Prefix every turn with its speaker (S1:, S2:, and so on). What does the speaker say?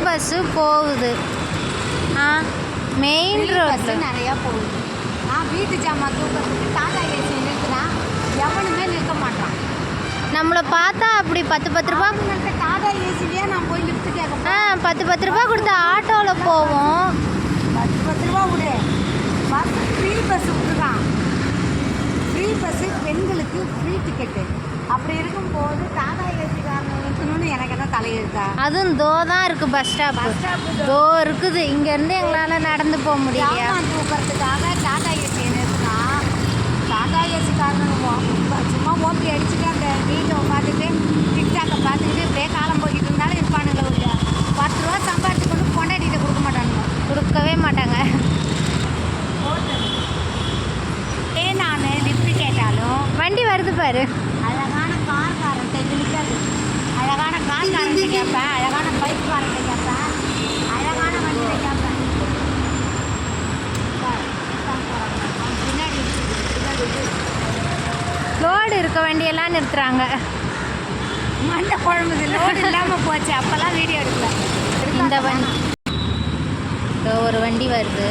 S1: Bus போகுது. Main ரோட்டில்
S2: நிறையா போகுது. நான் வீட்டு ஜாமான் தூக்கிறதுக்கு டாடா ஏசி நிறுத்துறேன், எவனுமே நிற்க மாட்டான்.
S1: நம்மளை பார்த்தா அப்படி 10 ரூபா
S2: டாடா ஏசிலேயே நான் போய் லிஃப்ட் கேட்க
S1: 10 ரூபா கொடுத்து ஆட்டோவில் போவோம்.
S2: 10 ரூபா விடு. பஸ் ஃப்ரீ பஸ் விட்டுருக்கான். ஃப்ரீ பஸ்ஸு பெண்களுக்கு ஃப்ரீ டிக்கெட்டு. அப்படி இருக்கும்போது டாடா ஏசி காரணம் நிறுத்தணும்னு எனக்கு என்ன தலையெழுத்தா?
S1: அதுவும் தான் இருக்குது பஸ் ஸ்டாப்பு. இருக்குது. இங்கேருந்து எங்களால் நடந்து போக முடியலையா?
S2: தூக்கிறதுக்காக டாடா ஏசியை நிறுத்தினா டாடா ஏசி காரணம் சும்மா ஓப்பி அடிச்சுட்டு அந்த வீட்டை பார்த்துட்டு டிக்டாக்கை பார்த்துக்கிட்டு இப்படியே காலம் போய்கிட்டு இருந்தாலும் இருப்பானுங்களே இல்லையா? 10 ரூபா சம்பாதிச்சு கொண்டு பொண்டாட்டிகிட்ட கொடுக்க மாட்டானுங்க.
S1: கொடுக்கவே மாட்டாங்க.
S2: நான் லிஃப்ட் கேட்டாலும்
S1: வண்டி வருது பாரு.
S2: அழகான கார்காரன்ட்ட நிற்காது. அழகான கார்காரன்ட்ட கேட்பேன், அழகான பைக்காரன்ட்ட கேட்பேன், அழகான வண்டியில் கேட்பேன். பின்னாடி
S1: லோடு இருக்க வண்டியெல்லாம் நிறுத்துறாங்க.
S2: மண்டை குழம்புது. லோடு இல்லாமல் போச்சு. அப்போல்லாம் வீடியோ எடுக்கல.
S1: இந்த வண்டி ஒரு வண்டி வருது.